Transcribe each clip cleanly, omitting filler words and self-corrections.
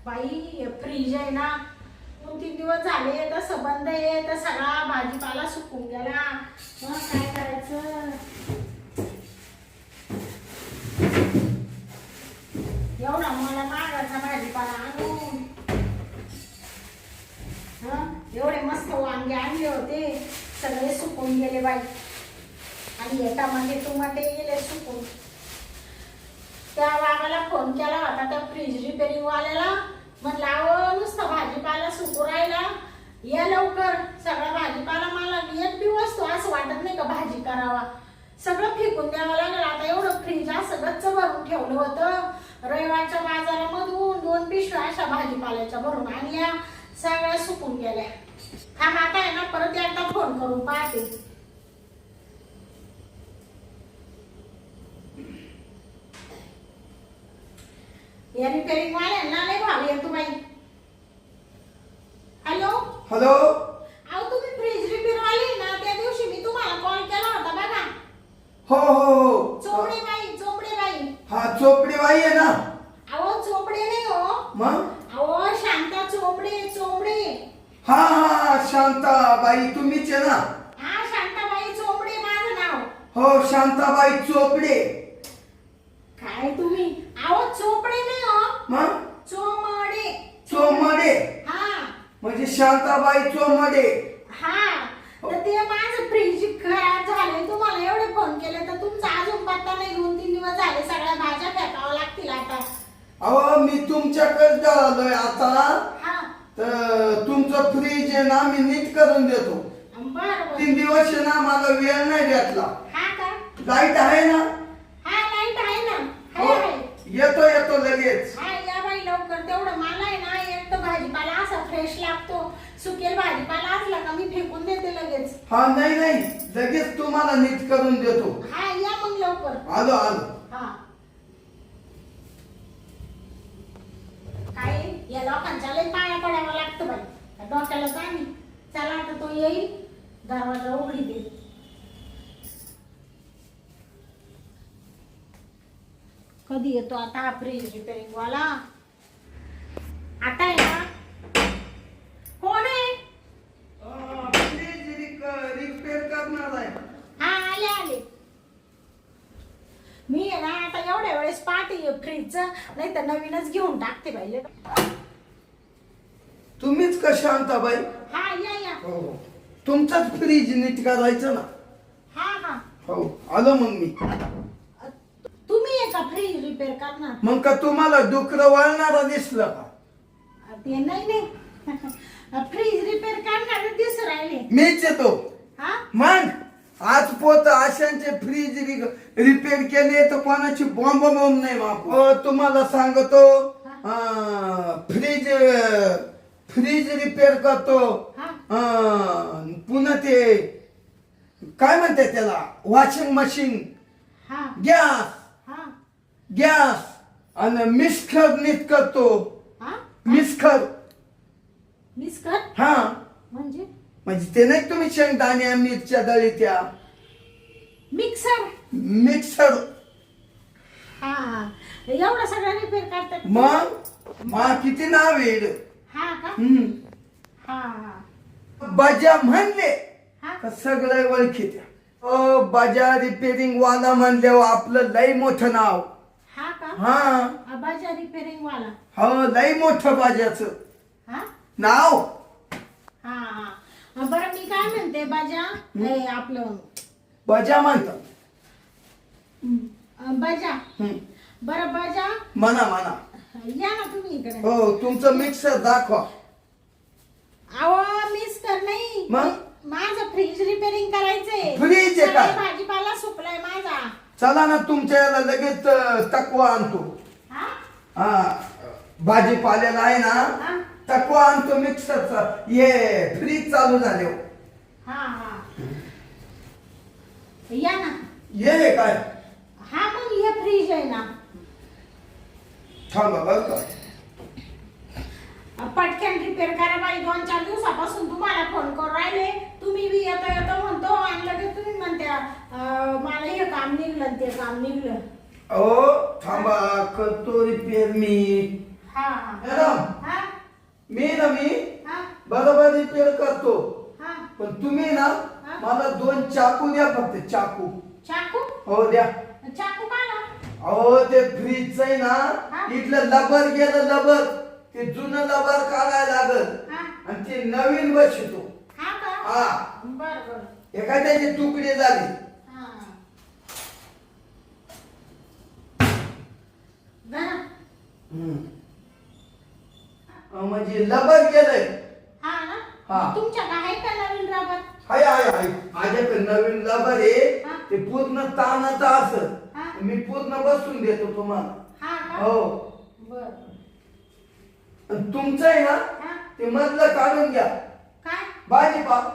बाई फ्रीज आहे ना 2-3 दिवस झाले तसं बंद आहे तर सगळा भाजीपाला सुकून गेला. मग काय करायचं. एवढा मला मागाचा भाजीपाला आणून एवढे मस्त वांगे आणले होते सगळे सुकून गेले बाई. आणि हे टमाटे गेले सुकून. त्या बाबाला फोन केला होता त्या फ्रीज रिपेअरिंग वाल्याला. म्हटलं अहो नुसतं भाजीपाला सुकू राहिला या लवकर. सगळा भाजीपाला मला एक बी वस्तू असं वाटत नाही का भाजी करावा. सगळं फेकून द्यावं लागलं. आता एवढं फ्रीज असं गच्च भरून ठेवलं होतं. रविवारच्या बाजारामधून 2 पिशव्या अशा भाजीपाल्याच्या भरून आणल्या. सगळ्या सुकून गेल्या. हा आता आहे ना परत एकदा फोन करून पाहते. या रिपेअरिंग वाल्यांना लय भाव येतो बाई. Hello hello. अहो तुम्ही फ्रीज रिपेअर वाले ना. त्या दिवशी मी तुम्हाला कॉल केला होता बघा. हो. चोपडे बाई. हा चोपडी बाई आहे ना. अहो चोपडे नाही हो. मग अहो शांता चोपडे. हा शांताबाई तुम्हीच आहे ना. हा शांताबाई चोपडे माझं नाव. हो शांताबाई चोपडे. काय तुम्ही अहो चोपडे नाही हो. मग चोमडे. हा म्हणजे शांताबाई चोमडे. हा तर ते माझं फ्रीज खराब झालंय. तुम्हाला एवढे फोन केले तर तुमचा अजून पत्ता नाही. 2-3 दिवस झाले. सगळ्या भाज्या फेकाव्या लागतील आता. अहो मी तुमच्याकडे आलोय आता. हा तर तुमचं फ्रीज आहे ना मी नीट करून देतो. बरं 3 दिवस आहे ना मला वेळ नाही भेटला. हा का. लाईट आहे ना. हा लाईट आहे ना. हो येतो लगेच. हा या बाई लवकर. तेवढं मला आहे ना एक तर भाजीपाला असा फ्रेश लागतो. सुकेल भाजीपाला असला का मी फेकून देते लगेच. हा नाही लगेच तुम्हाला नीट करून देतो. हा या मग लवकर. आलो. हा काय या लोकांच्या लय पाया पडावं लागतं बाई. डोक्याला जाणी. चला आता तो येईल दरवाजा उघडी दे. कधी येतो आता हा फ्रीज रिपेअरिंग वाला. आता आहे ना. कोण आहे. फ्रीज रिपेअर करणार आहे. हा आले. मी आहे ना आता एवढ्या वेळेस पाहते फ्रीजचं. नाही तर नवीनच घेऊन टाकते बाई. तुम्हीच का शांताबाई. हा या. हो तुमचंच फ्रीज नीट करायचं ना. हा हो आलो मग मी. तुम्ही आहे का फ्रीज रिपेअर करणार. मग का तुम्हाला डुकरं वळणारा दिसलं का. ते नाही फ्रीज रिपेअर करणार दिसू राहिले. मीच येतो. हा मग आज पोत आशांचे फ्रीज रिपेअर केले तर कोणाची बॉम्ब नाही बापू. तुम्हाला सांगतो फ्रीज रिपेअर करतो. पुन्हा ते काय म्हणते त्याला वॉशिंग मशीन गॅस आणि मिक्सर नीट करतो. मिक्सर हा म्हणजे ते नाही तुम्ही शेंगदाण्या मिरच्या दळीत्या मिक्सर. हा एवढं सगळं रिपेअर करतात. मग किती नाव येईल. हा का. हा बाजा म्हणले का सगळे ओळखीत्या. बाजा रिपेअरिंग वाला म्हणल्यावर आपलं लय मोठं नाव. हा का. हा बाजा रिपेअरिंग वाला. हो लय मोठं बाजाचं हा नाव. हा बरं मी काय म्हणते बाजा हे आपलं बाजा म्हणतात. बाजा बरं बाजा म्हणा या ना तुम्ही इकडे. हो तुमचं मिक्सर दाखवा. अहो मिक्सर नाही माझं फ्रीज रिपेअरिंग करायचंय. फ्रीज आहे का. भाजीपाला सुकलाय माझा. चला ना तुमच्या याला लगेच तकवा आणतो. हा भाजीपाल्याला आहे ना तकवा आणतो मिक्सरचा. ये फ्रीज चालू झाले. या ना. ये काय. हा मग हे फ्रीज आहे ना. थांबा बरं का. पटकन रिपेअर करा बाई. 2-4 दिवसापासून तुम्हाला फोन करून राहिले. तुम्ही बी येतो म्हणतो आणि लगेच तुम्ही म्हणत्या मला हे काम निघलं ते काम निघलं. थांबा करतो रिपेअर मी. हा मॅडम मी हा बरोबर रिपेअर करतो. हा पण तुम्ही ना हा. मला 2 चाकू द्या फक्त, चाकू. चाकू हो द्या. चाकू का ना अहो ते फ्रीजच आहे हा. ना, इथलं लबर गेलं, लबर ते जुनं लबर काढायला लागल हा आणि ते नवीन बसतो. हा का हा बर बर एखाद्याचे तुकडे झाले. हा धरा. म्हणजे लबर गेलंय. हा ना हा. तुमच्याकडे आहे का नवीन रबर हाय माझ्याकडे नवीन लबर आहे. हा. ते पूर्ण ताणाचं असं हा. मी पूर्ण बसून देतो तुम्हाला. हा का हो बर आणि तुमचं आहे ना हा ते मधलं काढून घ्या, काय भाजीपाला.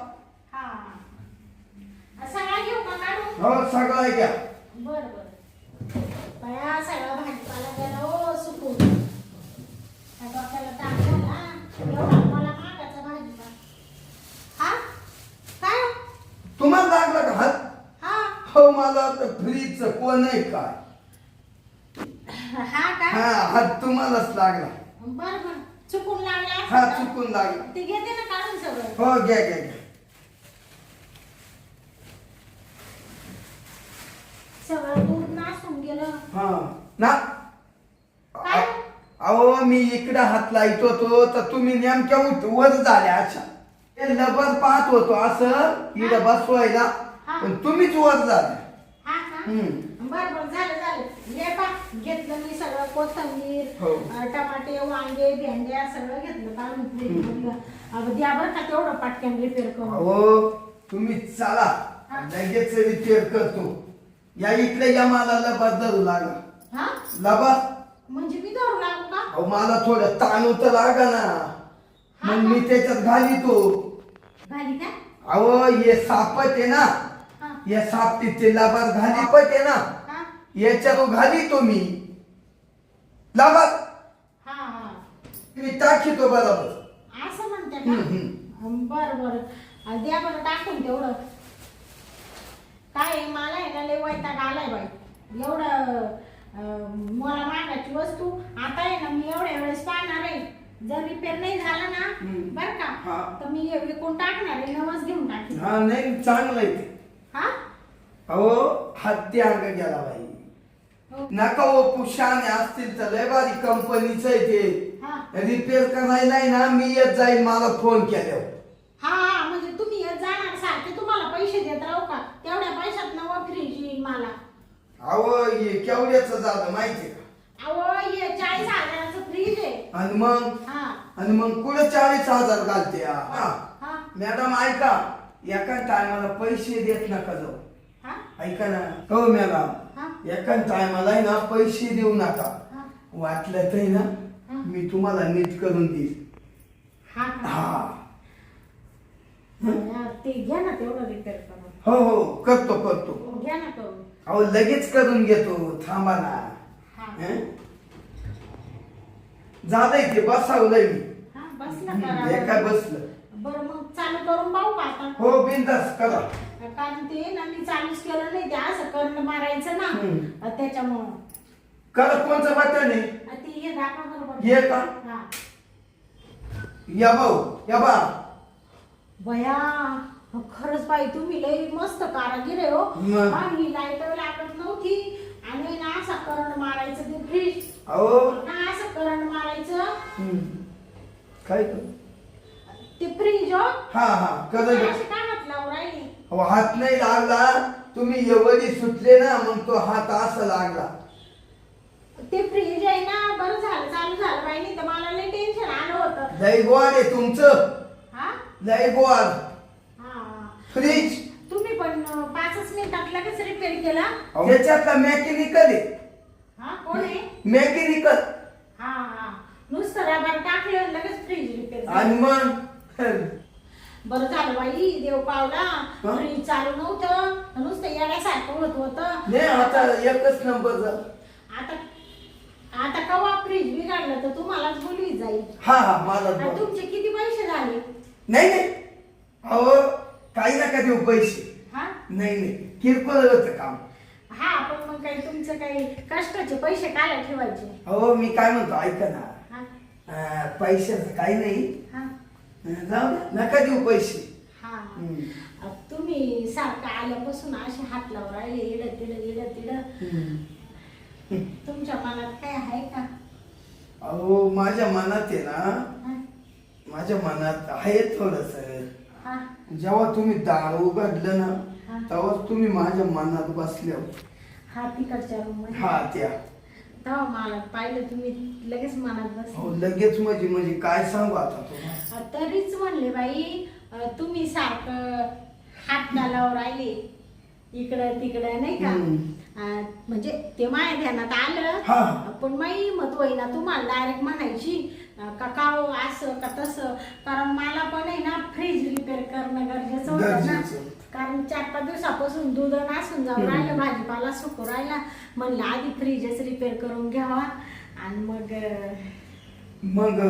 हा सगळा घेऊ का काढून हो सगळं घ्या. बर बर बया सगळा भाजीपाला गेला हो सुकून त्या डोक्याला ताप झाला एवढा मला मागाचा भाजीपाला हा काय हो? तुम्हाला लागला का हात? हा हो मला फ्रीजचं कोण आहे काय? हा का हा हात तुम्हालाच लागला. बर बर चुकून लागला हा असेल चुकून लागला. ते घेते ना काढून सगळं हो घ्या घ्या घ्या. सगळं दूध नासून गेलं हा ना काय? अहो मी इकडे हात लाईत होतो तर तुम्ही नेमक्या वर झाल्या अशा. ते लबर पाहत होतो असं इकडे बसवायला, हा. पण तुम्हीच वर झाल्या. हा का हम्म. बर बर झालं ये पा घेतलं मी सगळं कोथिंबीर हो. टमाटे वांगे भेंड्या सगळं घेतलं काढून फ्रीज मधलं अगं द्या बरं का तेवढं पटकन रिपेअर करून अहो तुम्ही चला हा. लगेच रिपेअर करतो. या इकडे या मला लबाद धरू लागा. हा लबाद म्हणजे मी धरू लागू का अहो मला थोडं ताण होतं लागा ना, मग मी त्याच्यात घालितो. घाली का अहो हे सापट आहे ना, हा या सापटीत ते लबाद घालीपट आहे ना, हा याच्यात घालितो मी लबाद. हा हा मी टाकीतो बरोबर. असं म्हणते हम्म, का बर बर द्या बरं टाकून तेवढं काय आहे, मला आहे ना लय वैताग आलाय बाई एवढं मला मागायची वस्तू आता आहे ना मी एवढ्या वेळेस पाहणार आहे जर रिपेअर नाही झाला ना हम्म. बर का हा. तर मी हे विकून टाकणार आहे नवच घेऊन टाकेन हा नाही चांगलं आहे ते. हा अहो हत्ती अंग गेला बाई. हो. नका ओ पुशाने असतील तर लय भारी कंपनीचं आहे ते. हा रिपेअर करायला आहे ना मी येत जाईल मला फोन केल्यावर. हा हा म्हणजे तुम्ही येत जाणार सारखे तुम्हाला पैसे देत राहू का तेवढ्या पैशात नवं फ्रीज येईल मला अहो हे केवढ्याचं झालं माहितीये का? अहो हे 40,000चं फ्रीज आहे आणि मग हा कुठं 40,000 घालते हा? हा मॅडम ऐका, एका टायमाला पैसे देत नका जाऊ. हा ऐका ना हो मॅडम, हा एका टायमाला आहे ना पैसे देऊ नका. हा वाटलं तर ना हा. मी तुम्हाला नीट करून देईल. हा का? हा यार, ते घ्या ना तेवढं रिपेअर करून हो हो करतो. घ्या ना करून अहो लगेच करून घेतो, थांबा ना. हा हं? झालंय ते बसावलंय मी. हा बसला हे काय बसलं. बरं मग चालू करून पाहू का आता हो बिंदास करा. कारण ते ना मी चालूच केलं नाही ते असं करंट मारायचं ना हम्म. त्याच्यामुळं करा कोणचं बटन आहे ते हे दाखवा बरोबर हे का? हा या भाऊ या बा. बया खरंच बाई तुम्ही लई मस्त कारागीर आहे हो मग? हा, ही लाईट लागत नव्हती आणि ना असा करंट मारायचं ते फ्रीज अहो ना असं करंट मारायचं हम्म. काय करू? ते फ्रीज हो हा करा. अशी काय हात लावून राहिली अहो हात नाही लागला, तुम्ही एवढी सुटले ना मग तो हात असा लागला. ते फ्रीज आहे ना बरं झालं चालू झालं बाई नाही तर मला लई टेन्शन आलं होतं लय गोड आहे तुमचं, हा लय गोड हा फ्रीज. तुम्ही पण 5 मिनिटात लगेच रिपेअर केला त्याच्यातला मेकॅनिकल आहे. हा कोण आहे मेकॅनिकल हा हा नुसतं रबर टाकलं लगेच फ्रीज रिपेअर आणि मग बरं झालं बाई देव पावला हा? फ्रीज चालू नव्हतं नुसतं येण्यासारखं होत होतं नाही आता एकच नंबर झाला. आता आता कवा फ्रीज बिघडलं तर तुम्हालाच बोलवी जाईल हा मला आणि बोला. तुमचे किती पैसे झाले नाही अहो काही नका देऊ पैसे. हा नाही किरकोळ होतं काम. हा पण मग काही तुमचं काही कष्टाचे पैसे कायला ठेवायचे अहो मी काय म्हणतो ऐका ना, हा पैशाचं काही नाही. हा जाऊ दे, नका देऊ पैसे. हा हम्म. तुम्ही सारखं आल्यापासून असे हात लावून राहिले इडं तिडं तुमच्या मनात काय आहे का? अहो माझ्या मनात आहे ना, हा? माझ्या मनात आहे थोडस. हा जेव्हा तुम्ही दार उघडलं ना, हा. तेव्हा तुम्ही माझ्या मनात बसले हो. हा तिकडच्या रूम मध्ये हा त्या तेव्हा मला पाहिलं तुम्ही लगेच मनात हो बसले. लगेच म्हणजे काय सांगू आता तुम्हाला. तरीच म्हणले बाई तुम्ही सारखं हात घालावर राहिले इकडं तिकडं नाही का? म्हणजे ते माझ्या ध्यानात हा. आलं पण माई मत होईना तुम्हाला डायरेक्ट म्हणायची का काव असं का तसं. कारण मला पण आहे ना फ्रीज रिपेअर करणं गरजेचं होतं ना. गरजेचं होतं. कारण 4-5 दिवसापासून दूध नासून जाऊन राहिलं, भाजीपाला सुकू राहिला. म्हणलं आधी फ्रीजच रिपेअर करून घ्यावा आणि मग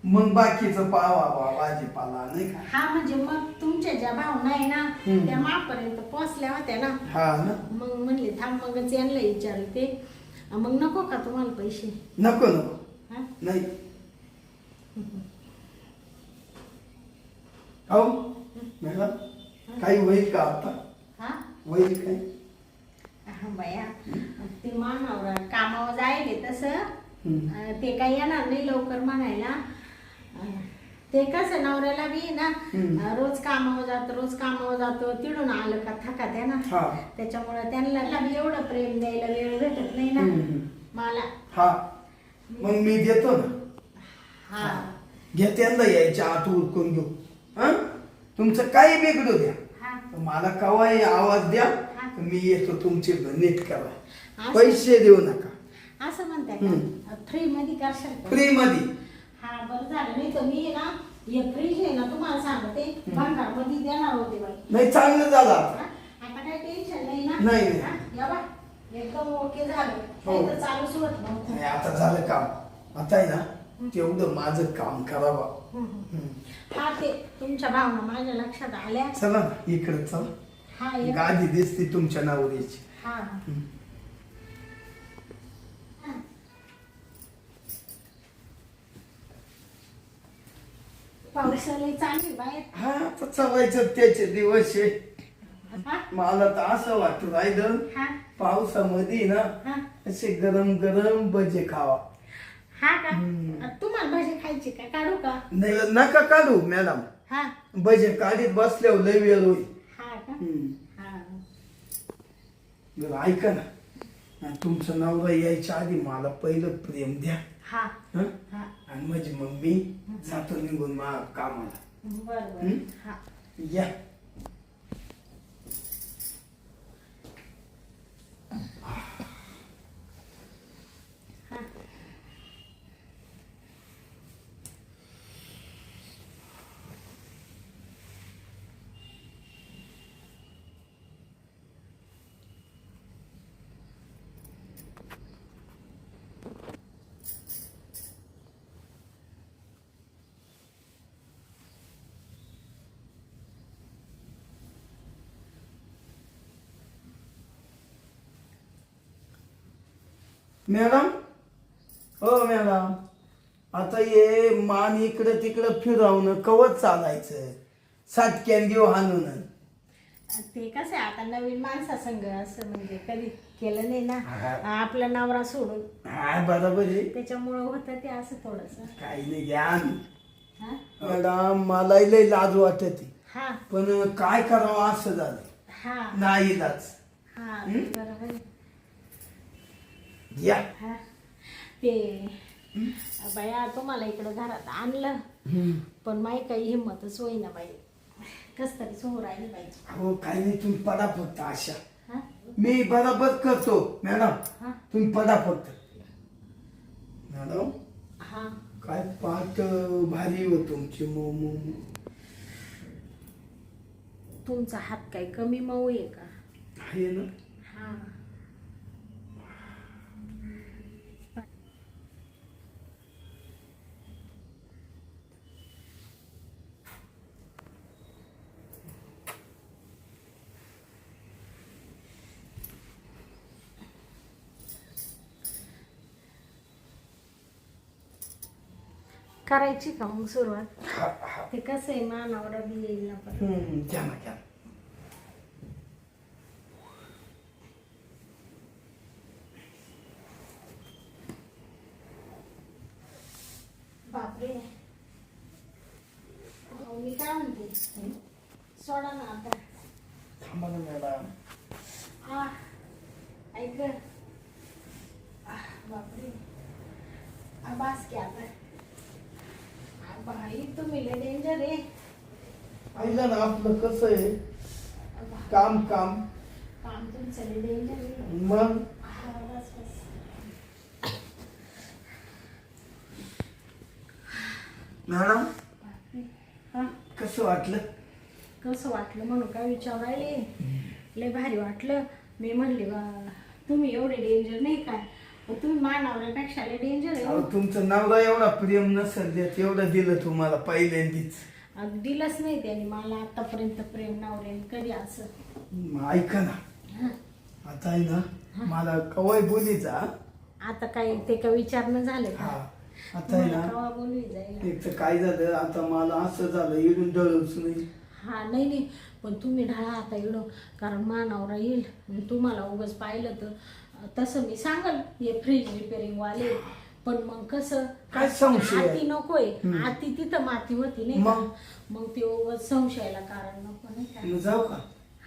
मग बाकीचं पावा भाजीपाला नाही का. हा म्हणजे मग तुमच्या ज्या भावना आहे ना त्या मापर्यंत पोहोचल्या होत्या ना. हा ना. मग म्हणले थांब मगच यांना विचारते. मग नको का तुम्हाला पैसे? नको नको हा? नाही. हो मॅडम काही होईल का आता? हा? होईल काय? हा बाया ते मानावर कामावर जायले तसं हम्म. ते काही येणार नाही लवकर म्हणायला. ते कसं नवऱ्याला बी ना रोज कामावर जातो तिडून आलं का थकात आहे ना. हा. त्याच्यामुळे त्यांना बी एवढं प्रेम द्यायला वेळ भेटत नाही ना मला. हा मग मी देतो ना. हा घ्या त्यांना यायच्या आत उरकून घेऊ. हा तुमचं काही बिघडू द्या, हा मला कवाही आवाज द्या, हा. मी येतो तुमचे नीट करा. असं- पैसे देऊ नका. असं म्हणताय का? फ्री मध्ये करशाल का? फ्री मध्ये. हा बरं झालं. नाही तर मी ना हे फ्रीज आहे ना तुम्हाला सांगते भंगार मध्ये देणार होते बाई. नाही चांगलं झालं आता. हा? आता काही टेन्शन नाही ना. नाही, नाही. हा? या बा एकदम ओके झालं. हो. नाही तर चालूच होत नव्हतं. नाही, आता झालं काम. आता आहे ना तेवढं माझं काम करावं. हा ते तुमच्या भावना माझ्या लक्षात आल्या. चला ना इकडे चला. हा ये. गादी दिसते तुमच्या नवरीची. हा पावसाला चालू आहे बाहेर. हा आता चलायचं त्याचे दिवस आहे. हा? मला तर असं वाटतं राहिलं हा? पावसामध्ये ना हा? असे गरम गरम भजे खावा. हा का? तुम्हाला भाजी खायची का? काढू का? नाही नका काढू मॅडम. हा भजे काढीत बसल्यावर लय वेळ होईल. हा का? हा बरं ऐका ना, तुमचं नवरा यायच्या आधी मला पहिलं प्रेम द्या. हा हं? हा आणि म्हणजे मग मी जातो निघून कामाला. बरं बरं. हं? हा या. हा मॅडम हो मॅडम, आता ये मान इकडं तिकडं फिरवणं कवच चालायचं. साटक्यान घेऊ हाणून. ते कसं आहे आता नवीन माणसासंग असं म्हणजे कधी केलं नाही ना आपला नवरा सोडून. हा बरोबर आहे. त्याच्यामुळं होतं ते असं थोडस. काही नाही ज्ञान. हा मॅडम मला लय लाज वाटते, हा पण काय करावं असं झालं. हा नाही लाज. हा बरोबर आहे. या. हा ते बाया तुम्हाला इकडं घरात आणलं पण माही काही हिंमतच होईना बाई. कस तरी समोर राहिली बाई. हो काही नाही, तुम्ही पडा फक्त आशा. हा मी बरोबर करतो मॅडम. हा तुम्ही पडा फक्त. मॅडम हा काय पाट भारी हो तुमची मोमो. तुमचा हात काही कमी मऊ आहे का? आहे ना. हा करायची का मग सुरुवात? हा हा ते कसं आहे मानावर बी येईल ना पण. घ्या ना घ्या. बापरे. मी काय म्हणते, सोडा ना आता. थांबा ना मॅडम. आ ऐक ग. बापरे. बास की आता. बाई तुम्ही लय डेंजर आहे. पाहिलं ना आपलं कसं आहे काम काम काम तुमचं लय डेंजर आहे. मग बस बस. मॅडम हा कसं वाटलं? कसं वाटलं म्हणून काय विचारायले. लय भारी वाटलं. मी म्हणले बा तुम्ही एवढे डेंजर नाही काय, पण तुम्ही मानवण्यापेक्षा लय डेंजर आहे. अहो, तुमचं नवरा एवढा प्रेम नसेल देत एवढं दिलं तुम्हाला पहिल्यांदीच. अगं दिलंच नाही त्याने मला आतापर्यंत प्रेम नवऱ्याने कधी असं. ऐका ना हा. आता आहे ना मला कवाय बोलीचा. आता काही ते का विचारणं झालं हा का? आता आहे मला ना केव्हा बोलवी जाईल. एक तर काय झालं आता मला असं झालं इडून डळूच नाही. हा नाही नाही, पण तुम्ही ढाळा आता इडो, कारण मानावरा येईल आणि तुम्हाला उगाच पाहिलं तर तसं मी सांगल हे फ्रीज रिपेअरिंग वाले. पण मग कसं काय संशय आहे? आती नकोय. आती तिथं माती होती नाही का? मग ते उगाच संशयाला कारण नको नाही का? मग जाऊ का?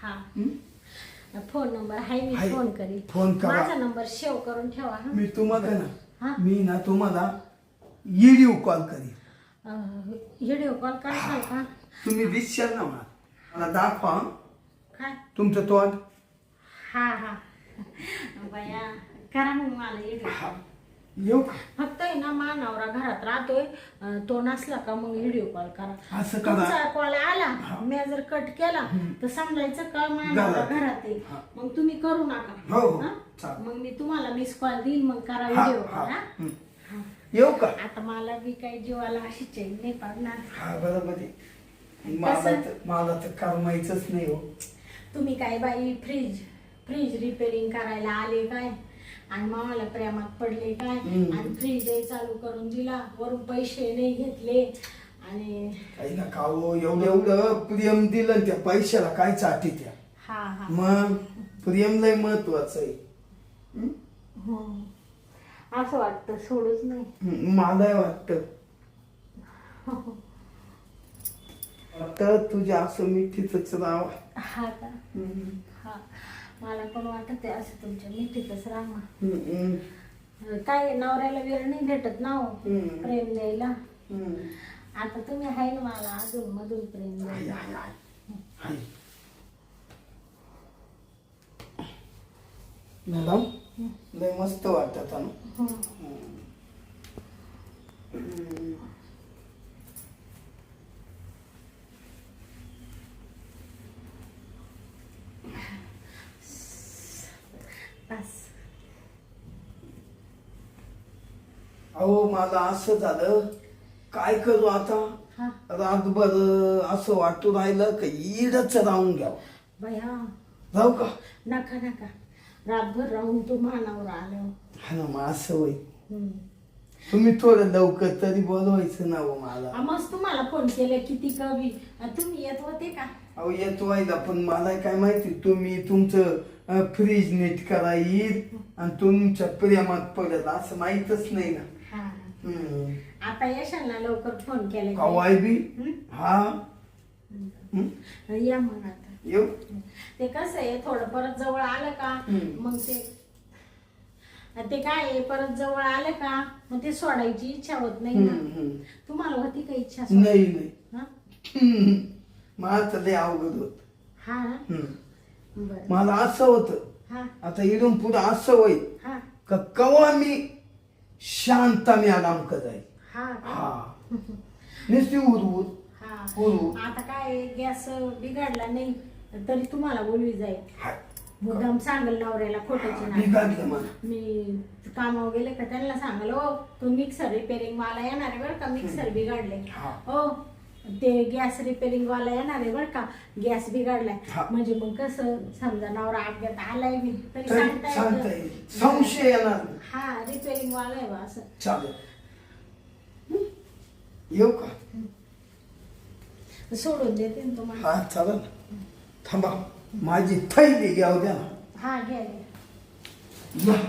हा फोन नंबर आहे, मी आहे. फोन करीन. फोन करा. माझा नंबर सेव्ह करून ठेवा. हा मी तुम्हाला हा. ना मी ना तुम्हाला व्हिडिओ कॉल करीन. व्हिडिओ कॉल करशाल का? तुम्ही दिसशाल ना मला दाखवा काय? तुमचं तोंड. हा हा बया करा मग मला व्हिडिओ. हा. येऊ का? फक्त आहे ना मानावरा घरात राहतोय, तो नसला का मग व्हिडिओ कॉल करा. असं करा. तुमचा कॉल आला मी जर कट केला तर समजायचं का मानावरा घरात आहे. मग तुम्ही करू नका. हो, हो. हा? चालेल. मग मी तुम्हाला मिस कॉल देईन, मग करा हा, व्हिडिओ हा. कॉल. येऊ का? आता मला बी काही जीवाला अशी चैन नाही पडणार. हा बरोबर आहे. मला तर करमायचंच नाही हो. तुम्ही काय बाई फ्रीज रिपेअरिंग करायला आले काय, आणि मामाला प्रेमात पडले काय, आणि फ्रीज चालू करून दिला, वरून पैसे नाही घेतले आणि काही ना खाओ एवढं प्रेम दिलं त्या पैशाला काय चाटी त्या. हा हा मग प्रेम लय महत्वाचं आहे. हो. असं वाटतं सोडूच नाही. मलाही वाटतं आता तुझ्या असं मिठीच राव. हा का? हा मला पण वाटत आहे असं तुमच्या मिठीतच राहा. काय नवऱ्याला वेळ नाही भेटत ना हो प्रेम द्यायला. आता तुम्ही आहे ना मला अजून मधून प्रेम द्यायला. मॅडम लय मस्त वाटत ना. बस. अहो मला असं झालं काय करू आता. हा रातभर असं वाटू राहिलं का इडच राहून घ्यावं. बया जाऊ का? नका नका, रातभर राहून तू मानावर आलं. हा ना मग असं होय. तुम्ही थोडं लवकर तरी बोलवायचं ना हो मला. मस्त तुम्हाला फोन केलं किती कवी, तुम्ही येत होते का? अहो येतो व्हायला, पण मला काय माहिती तुम्ही तुमचं फ्रीज नीट करा येईल आणि तुमच्या प्रेमात पडत असं माहीतच नाही ना. हा आता येशाल ना लवकर फोन केला. कवाय बी. हा या मग आता. येऊ. ते कसं आहे थोडं परत जवळ आलं का मग ते काय आहे, परत जवळ आलं का मग ते सोडायची इच्छा होत नाही ना. तुम्हाला होती का इच्छा? नाही नाही हा माझं लय अवघड होत. हा बर. मला असं होतं हा आता इडून पुढं असं होईल हा का कवा मी शांत मी आराम कराय. हा हा नुसती उरवूर हा. उरवूर. आता काय गॅस बिघडला नाही तरी तुम्हाला बोलवी जाईल. हाय. मुद्दाम सांगल नवऱ्याला खोटाची नाही. बिघडलं मला. मी कामावर गेले का त्यांना सांगाल हो तो मिक्सर रिपेअरिंग वाला येणार आहे बरं का, मिक्सर बिघडले. हा. हो ते गॅस रिपेअरिंग वाला येणार आहे बरं का, गॅस बिघडलाय. हा. म्हणजे मग कसं समजा नवरा अपघात आलाय मी तरी तरी सांगता सांगता येतं. येईल संशय येणार. हा रिपेअरिंग वाला आहे बा असं. चालेल. येऊ का? सोडून देते ना तुम्हाला. हा चालेल. थांबा माझी थैली घ्याव द्या ना. हा घ्या घ्या. या.